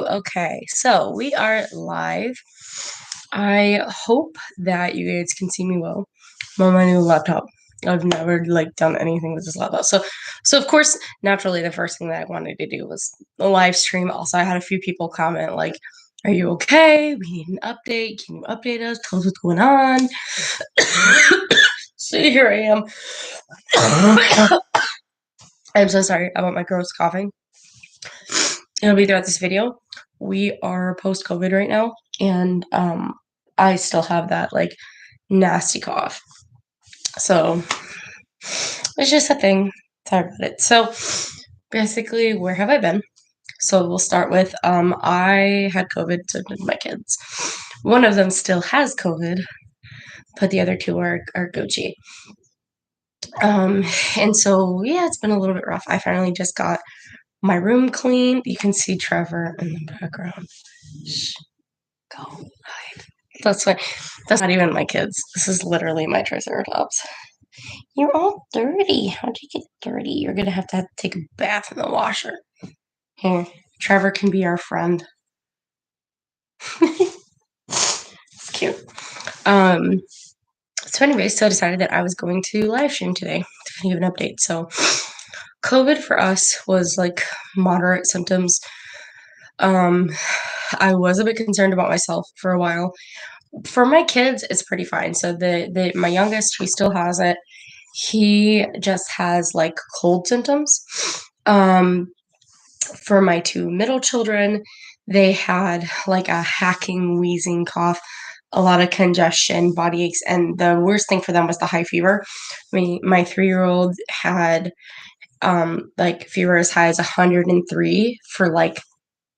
Okay, so we are live. I hope that you guys can see me well. I'm on my new laptop. I've never done anything with this laptop. So of course, naturally, the first thing that I wanted to do was a live stream. Also, I had a few people comment like, "Are you okay? We need an update. Can you update us? Tell us what's going on." So here I am. I'm so sorry about my gross coughing. It'll be throughout this video. We are post-COVID right now, and I still have that nasty cough. So it's just a thing. Sorry about it. So basically, where have I been? So we'll start with I had COVID, so did my kids. One of them still has COVID, but the other two are Gucci. And so yeah, it's been a little bit rough. I finally just got my room cleaned. You can see Trevor in the background. Shh, go hide. That's why. That's not even my kids. This is literally my Triceratops. You're all dirty. How'd you get dirty? You're gonna have to take a bath in the washer. Here, Trevor can be our friend. It's cute. So anyway, so I decided that I was going to live stream today to give an update. So COVID for us was moderate symptoms. I was a bit concerned about myself for a while. For my kids, it's pretty fine. So my youngest, he still has it. He just has cold symptoms. For my two middle children, they had a hacking, wheezing cough, a lot of congestion, body aches, and the worst thing for them was the high fever. My 3-year-old had fever as high as 103 for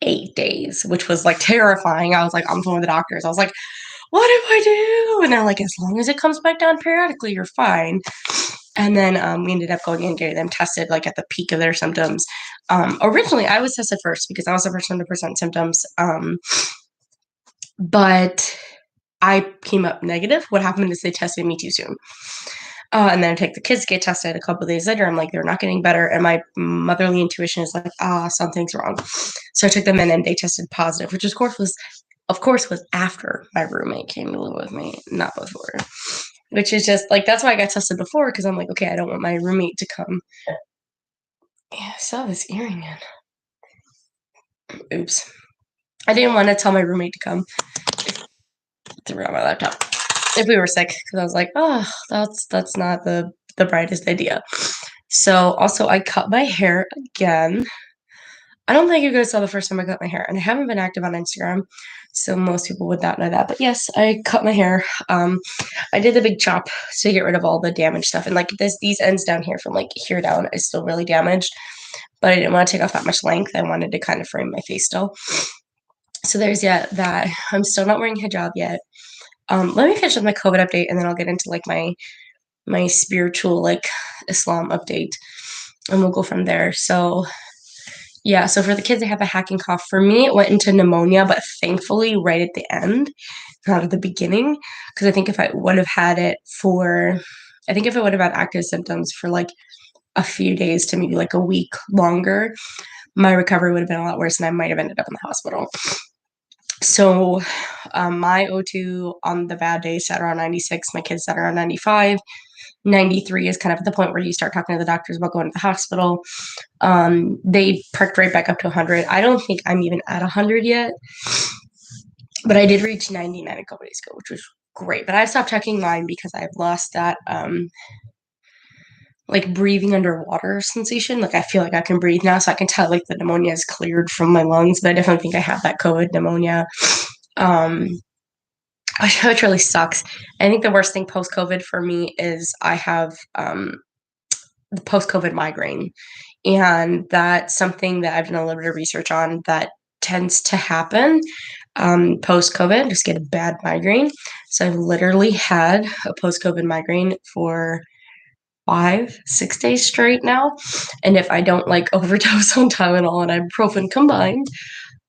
8 days, which was terrifying. I was on the phone with the doctors. I was like, what do I do? And they're like, as long as it comes back down periodically, you're fine. And then we ended up going and getting them tested at the peak of their symptoms. Originally, I was tested first because I was the first 100% symptoms. But I came up negative. What happened is they tested me too soon. And then I take the kids to get tested a couple of days later. I'm like, they're not getting better. And my motherly intuition is something's wrong. So I took them in and they tested positive, which of course was after my roommate came to live with me, not before. Which is just that's why I got tested before, because I'm like, okay, I don't want my roommate to come. Yeah, I saw this earring in. Oops. I didn't want to tell my roommate to come. Threw it on my laptop. If we were sick, because I was like, oh, that's not the brightest idea. So also I cut my hair again. I don't think you guys saw the first time I cut my hair, and I haven't been active on Instagram, so most people would not know that. But yes, I cut my hair. I did the big chop to get rid of all the damaged stuff, and these ends down here from here down is still really damaged, but I didn't want to take off that much length. I wanted to kind of frame my face still. So there's that. I'm still not wearing hijab yet. Let me finish with my COVID update, and then I'll get into my spiritual Islam update, and we'll go from there. So yeah, so for the kids, they have a hacking cough. For me, it went into pneumonia, but thankfully right at the end, not at the beginning, because I think if I would have had active symptoms for a few days to maybe a week longer, my recovery would have been a lot worse, and I might have ended up in the hospital. So my O2 on the bad day sat around 96. My kids sat around 95. 93 is kind of at the point where you start talking to the doctors about going to the hospital. They perked right back up to 100. I don't think I'm even at 100 yet, but I did reach 99 a couple days ago, which was great. But I stopped checking mine because I've lost that breathing underwater sensation. I feel like I can breathe now, so I can tell the pneumonia is cleared from my lungs, but I definitely think I have that COVID pneumonia. Which really sucks. I think the worst thing post-COVID for me is I have the post-COVID migraine. And that's something that I've done a little bit of research on that tends to happen post-COVID, just get a bad migraine. So I've literally had a post-COVID migraine for 5-6 days straight now. And if I don't overdose on Tylenol and ibuprofen combined,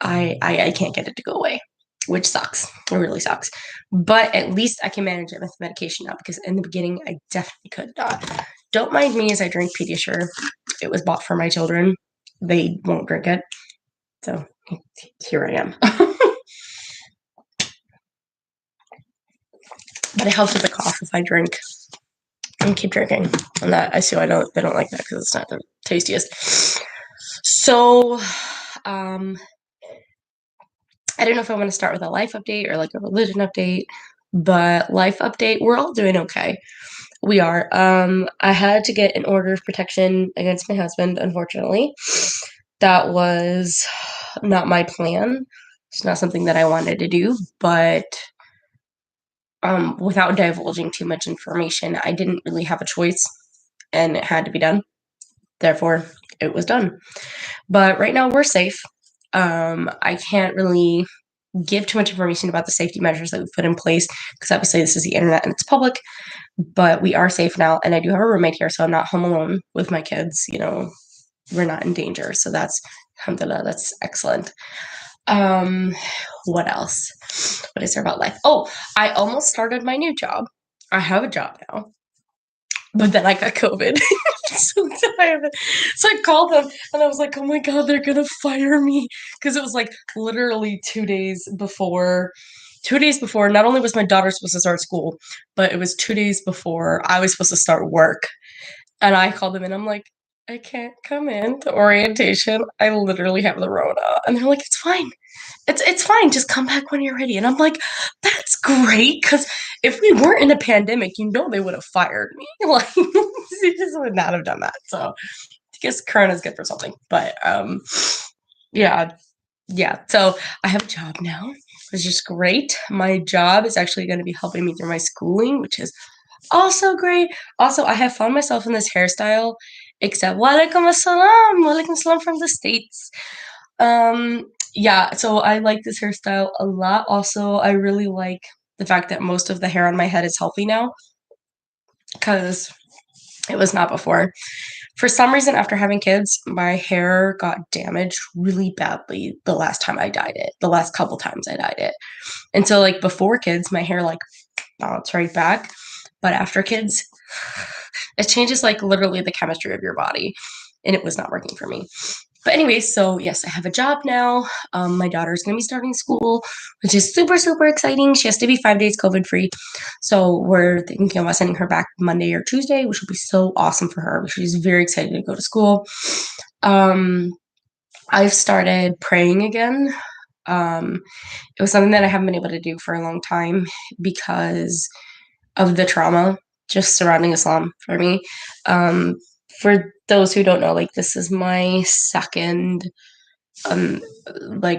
I can't get it to go away, which sucks. It really sucks. But at least I can manage it with medication now, because in the beginning, I definitely could not. Don't mind me as I drink Pediasure. It was bought for my children. They won't drink it. So here I am. But it helps with the cough if I drink and keep drinking. And that I see they don't like that because it's not the tastiest. So I don't know if I want to start with a life update or like a religion update, but life update, we're all doing okay. We are. I had to get an order of protection against my husband, unfortunately. That was not my plan. It's not something that I wanted to do, but without divulging too much information, I didn't really have a choice and it had to be done. Therefore, it was done. But right now we're safe. I can't really give too much information about the safety measures that we've put in place because obviously this is the internet and it's public, but we are safe now. And I do have a roommate here, so I'm not home alone with my kids. We're not in danger. So alhamdulillah, that's excellent. What else? What is there about life? Oh, I almost started my new job. I have a job now, but then I got COVID. So I called them and I was like, oh my God, they're gonna fire me. Because it was like literally 2 days before. 2 days before, not only was my daughter supposed to start school, but it was 2 days before I was supposed to start work. And I called them and I'm like, I can't come in to orientation. I literally have the Rona. And they're like, it's fine. It's fine. Just come back when you're ready. And I'm like, that's great. Because if we weren't in a pandemic, they would have fired me. Like, they just would not have done that. So I guess Corona's good for something. But yeah, yeah. So I have a job now, which is great. My job is actually going to be helping me through my schooling, which is also great. Also, I have found myself in this hairstyle, except walaikum assalam from the States. Yeah, so I like this hairstyle a lot. Also, I really like the fact that most of the hair on my head is healthy now because it was not before. For some reason, after having kids, my hair got damaged really badly the last time I dyed it, the last couple times I dyed it. And so, like, before kids, my hair, like, bounced right back. But after kids, it changes, like, literally the chemistry of your body. And it was not working for me. But anyway, so yes, I have a job now. My daughter's going to be starting school, which is super, super exciting. She has to be 5 days COVID free. So we're thinking about sending her back Monday or Tuesday, which will be so awesome for her. She's very excited to go to school. I've started praying again. It was something that I haven't been able to do for a long time because of the trauma just surrounding Islam for me. For those who don't know, like this is my um,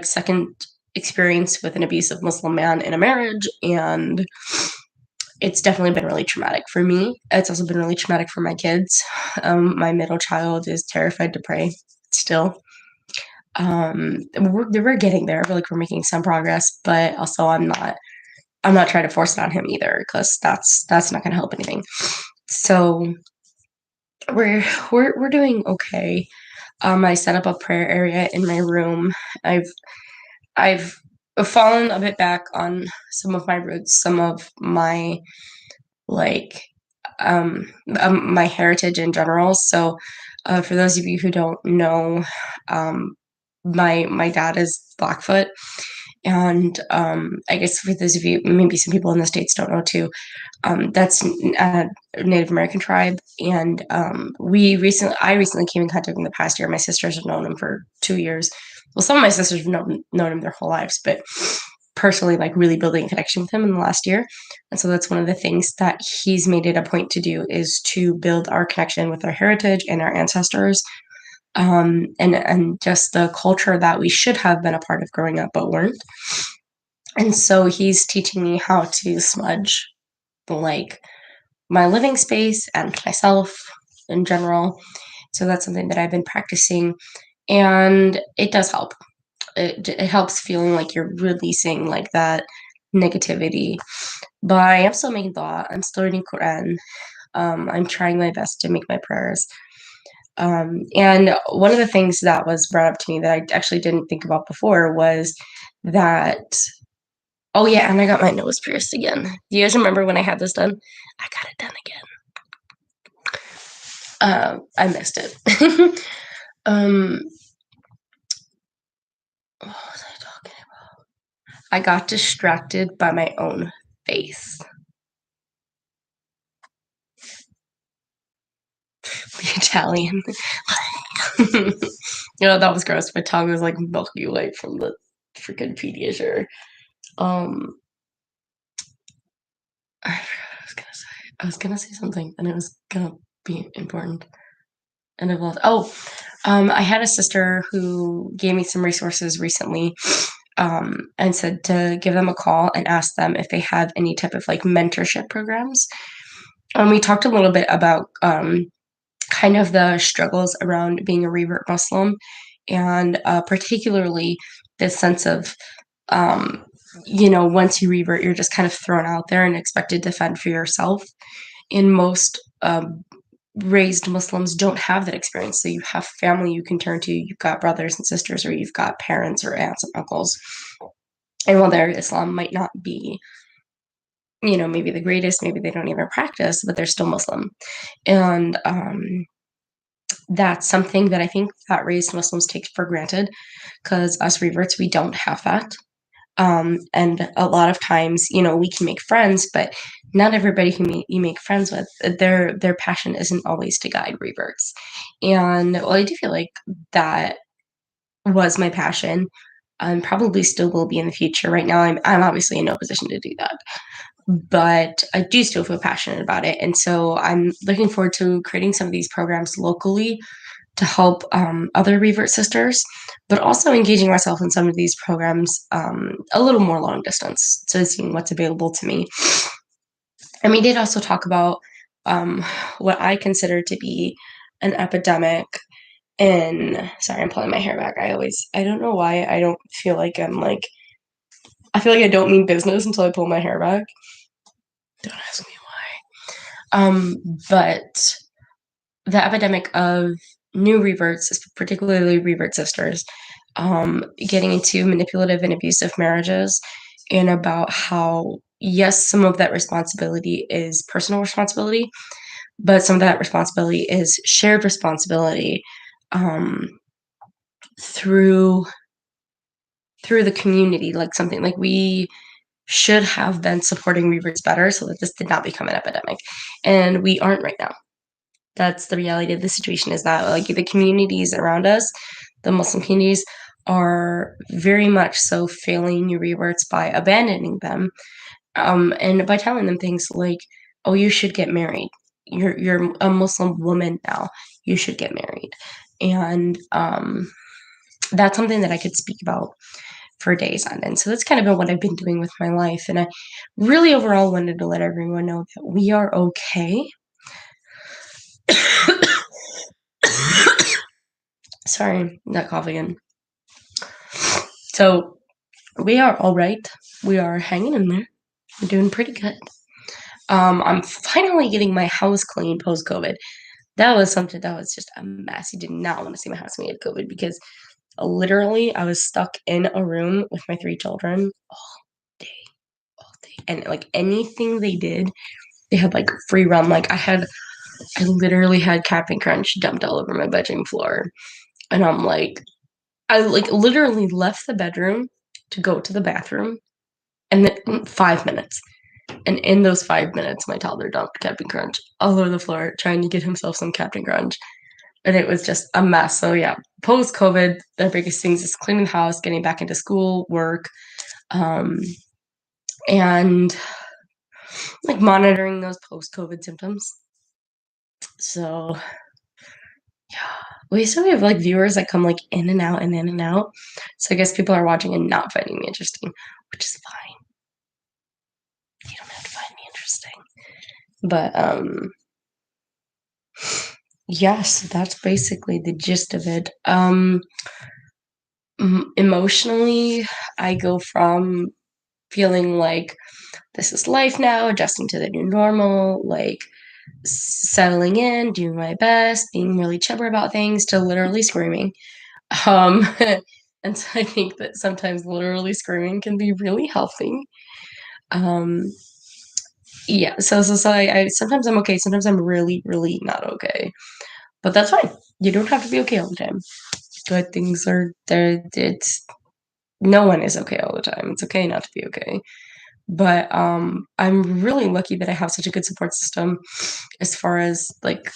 second experience with an abusive Muslim man in a marriage, and it's definitely been really traumatic for me. It's also been really traumatic for my kids. My middle child is terrified to pray still. We're getting there. I feel like we're making some progress, but also I'm not trying to force it on him either because that's not going to help anything. So we're doing okay. I set up a prayer area in my room. I've fallen a bit back on some of my roots, some of my like my heritage in general. So for those of you who don't know, my dad is Blackfoot. And I guess for those of you, maybe some people in the States don't know too, that's a Native American tribe. And I recently came in contact with him the past year. My sisters have known him for 2 years. Well, some of my sisters have known him their whole lives, but personally, like really building a connection with him in the last year. And so that's one of the things that he's made it a point to do is to build our connection with our heritage and our ancestors and just the culture that we should have been a part of growing up but weren't. And so he's teaching me how to smudge like my living space and myself in general. So that's something that I've been practicing, and it does help. It helps feeling like you're releasing like that negativity. But I am still making dua. I'm still reading Quran. I'm trying my best to make my prayers. And one of the things that was brought up to me that I actually didn't think about before was that, oh yeah, and I got my nose pierced again. Do you guys remember when I had this done? I got it done again. I missed it. um, What was I talking about? I got distracted by my own face. The Italian. That was gross. My tongue was like milky white from the freaking Pediasure. Um, I forgot what I was gonna say. I was gonna say something, and it was gonna be important, and I've lost. Oh, I had a sister who gave me some resources recently, and said to give them a call and ask them if they have any type of like mentorship programs. We talked a little bit about kind of the struggles around being a revert Muslim, and particularly this sense of, um, once you revert, you're just kind of thrown out there and expected to fend for yourself. And most raised Muslims don't have that experience. So you have family you can turn to, you've got brothers and sisters, or you've got parents or aunts and uncles. And while their Islam might not be, maybe the greatest, maybe they don't even practice, but they're still Muslim. And that's something that I think that raised Muslims take for granted, because us reverts, we don't have that. And a lot of times, we can make friends, but not everybody who you make friends with, their passion isn't always to guide reverts. And well, I do feel like that was my passion, and probably still will be in the future. Right now, I'm obviously in no position to do that, but I do still feel passionate about it, and so I'm looking forward to creating some of these programs locally to help other revert sisters, but also engaging myself in some of these programs a little more long distance, so seeing what's available to me. And we did also talk about what I consider to be an epidemic in. Sorry, I'm pulling my hair back. I don't know why I don't feel like I feel like I don't mean business until I pull my hair back. Don't ask me why. But the epidemic of new reverts, particularly revert sisters, getting into manipulative and abusive marriages, and about how, yes, some of that responsibility is personal responsibility, but some of that responsibility is shared responsibility, um, through the community. Like something like we should have been supporting reverts better so that this did not become an epidemic, and we aren't right now. That's the reality of the situation, is that like the communities around us, the Muslim communities, are very much so failing new reverts by abandoning them, and by telling them things like, "Oh, you should get married. You're a Muslim woman now. You should get married," and that's something that I could speak about for days on end. So that's kind of been what I've been doing with my life, and I really overall wanted to let everyone know that we are okay. Sorry, not coughing again. So we are all right. We are hanging in there. We're doing pretty good. I'm finally getting my house clean post COVID. That was something that was just a mess. You did not want to see my house when you had COVID, because literally I was stuck in a room with my 3 children day, all day, and like anything they did, they had like free run. Like I literally had Captain Crunch dumped all over my bedroom floor, and I like literally left the bedroom to go to the bathroom, and then 5 minutes. And in those 5 minutes, my toddler dumped Captain Crunch all over the floor, trying to get himself some Captain Crunch. And it was just a mess. So yeah, post COVID, the biggest things is cleaning the house, getting back into school, work, um, and like monitoring those post COVID symptoms. So yeah, we still have like viewers that come like in and out and in and out. So I guess people are watching and not finding me interesting, which is fine. You don't have to find me interesting. But yes, that's basically the gist of it. Emotionally, I go from feeling like this is life now, adjusting to the new normal, like settling in, doing my best, being really chipper about things, to literally screaming. Um, and so I think that sometimes literally screaming can be really healthy. Um, yeah, so I sometimes I'm okay, sometimes I'm really, really not okay. But that's fine. You don't have to be okay all the time. Good things are there. It's no one is okay all the time. It's okay not to be okay. But I'm really lucky that I have such a good support system as far as like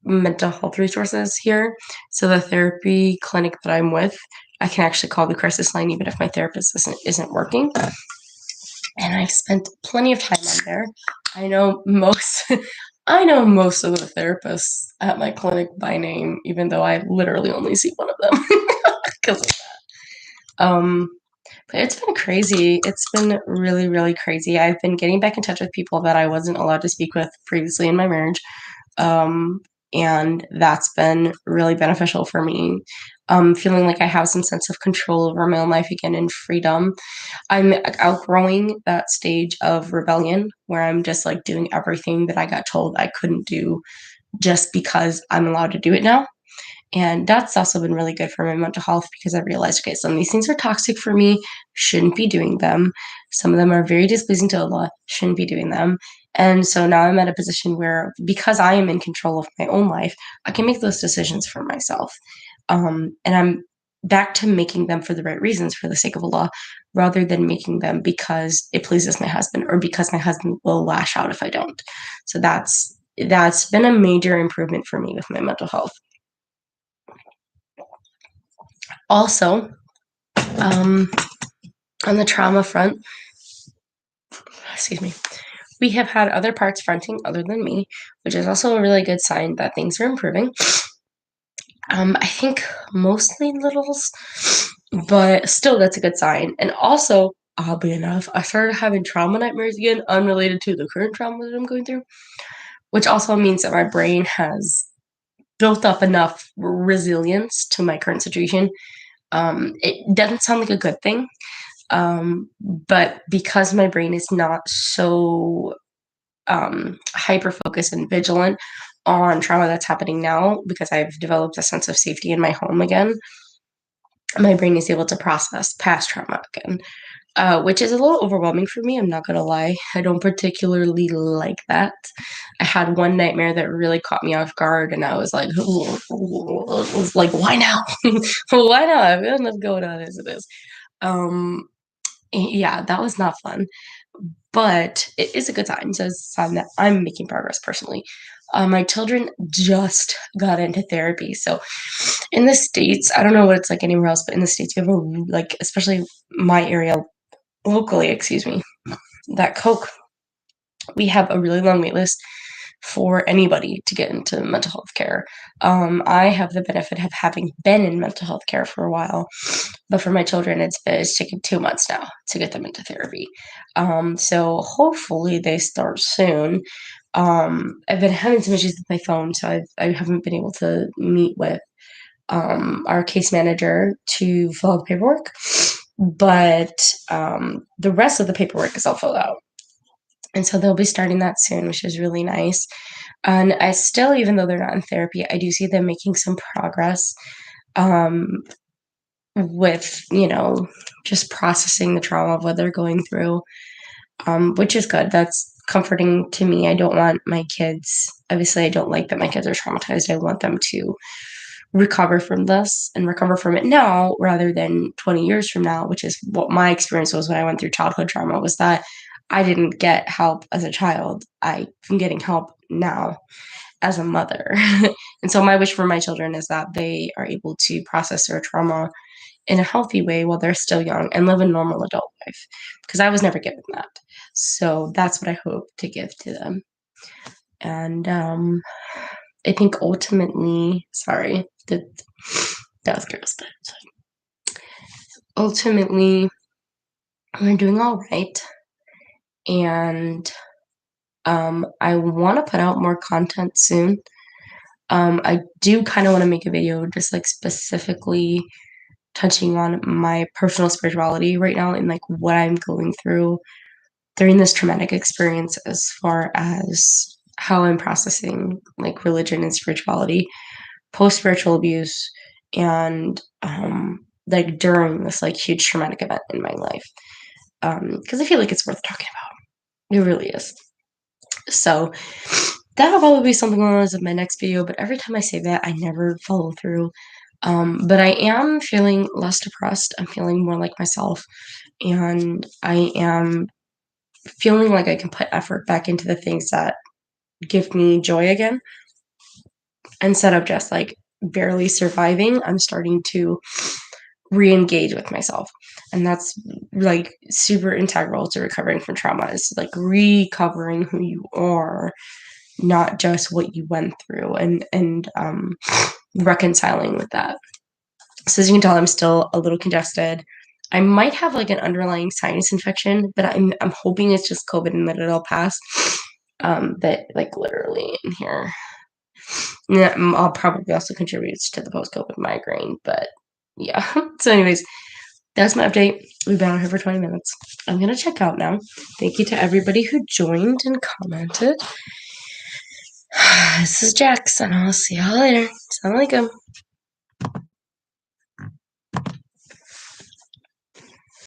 mental health resources here. So the therapy clinic that I'm with, I can actually call the crisis line even if my therapist isn't working. And I spent plenty of time on there. I know most I know most of the therapists at my clinic by name, even though I literally only see one of them. 'Cause um but it's been crazy. It's been really, really crazy. I've been getting back in touch with people that I wasn't allowed to speak with previously in my marriage. Um, and that's been really beneficial for me. Feeling like I have some sense of control over my own life again and freedom. I'm outgrowing that stage of rebellion where I'm just like doing everything that I got told I couldn't do just because I'm allowed to do it now. And that's also been really good for my mental health because I realized, okay, some of these things are toxic for me, shouldn't be doing them. Some of them are very displeasing to Allah, shouldn't be doing them. And so now I'm at a position where, because I am in control of my own life, I can make those decisions for myself. And I'm back to making them for the right reasons, for the sake of Allah, rather than making them because it pleases my husband or because my husband will lash out if I don't. So that's been a major improvement for me with my mental health. Also, um, on the trauma front, excuse me, we have had other parts fronting other than me, which is also a really good sign that things are improving. I think mostly littles, but still that's a good sign. And also, oddly enough, I started having trauma nightmares again, unrelated to the current trauma that I'm going through, which also means that my brain has built up enough resilience to my current situation. It doesn't sound like a good thing, but because my brain is not so hyper focused and vigilant on trauma that's happening now, because I've developed a sense of safety in my home again, my brain is able to process past trauma again, which is a little overwhelming for me. I'm not gonna lie. I don't particularly like that. I had one nightmare that really caught me off guard, and I was like, why now? Why now? I've got enough going on as it is. Um, yeah, that was not fun, but it is a good sign. So it's a sign that I'm making progress personally. My children just got into therapy. So in the States, I don't know what it's like anywhere else, but in the States, we have like, especially my area locally, excuse me, that Coke, we have a really long wait list for anybody to get into mental health care. I have the benefit of having been in mental health care for a while, but for my children, it's taken 2 months now to get them into therapy. So hopefully they start soon. I've been having some issues with my phone, so I haven't been able to meet with our case manager to fill out the paperwork, but the rest of the paperwork is all filled out. And so they'll be starting that soon, which is really nice. And I still, even though they're not in therapy, I do see them making some progress um, with, just processing the trauma of what they're going through, which is good. That's comforting to me. I don't want my kids, obviously, I don't like that my kids are traumatized. I want them to recover from this and recover from it now rather than 20 years from now, which is what my experience was when I went through childhood trauma, was that I didn't get help as a child. I'm getting help now as a mother. And so my wish for my children is that they are able to process their trauma in a healthy way while they're still young and live a normal adult life, because I was never given that. So that's what I hope to give to them. And I think ultimately, sorry, that was gross, but ultimately, we're doing all right. And I want to put out more content soon. I do kind of want to make a video just like specifically touching on my personal spirituality right now and like what I'm going through during this traumatic experience as far as how I'm processing like religion and spirituality post spiritual abuse and like during this like huge traumatic event in my life, because I feel like it's worth talking about. It really is. So that'll probably be something along the lines of my next video, but every time I say that, I never follow through. But I am feeling less depressed. I'm feeling more like myself, and I am feeling like I can put effort back into the things that give me joy again instead of just like barely surviving. I'm starting to re-engage with myself, and that's like super integral to recovering from trauma, is like recovering who you are, not just what you went through, and reconciling with that. So as you can tell, I'm still a little congested. I might have like an underlying sinus infection, but I'm hoping it's just COVID and that it'll pass. That like literally in here, yeah, I'll probably also contribute to the post-COVID migraine. But yeah. So, anyways, that's my update. We've been on here for 20 minutes. I'm gonna check out now. Thank you to everybody who joined and commented. This is Jax, and I'll see y'all later. Assalamu alaikum.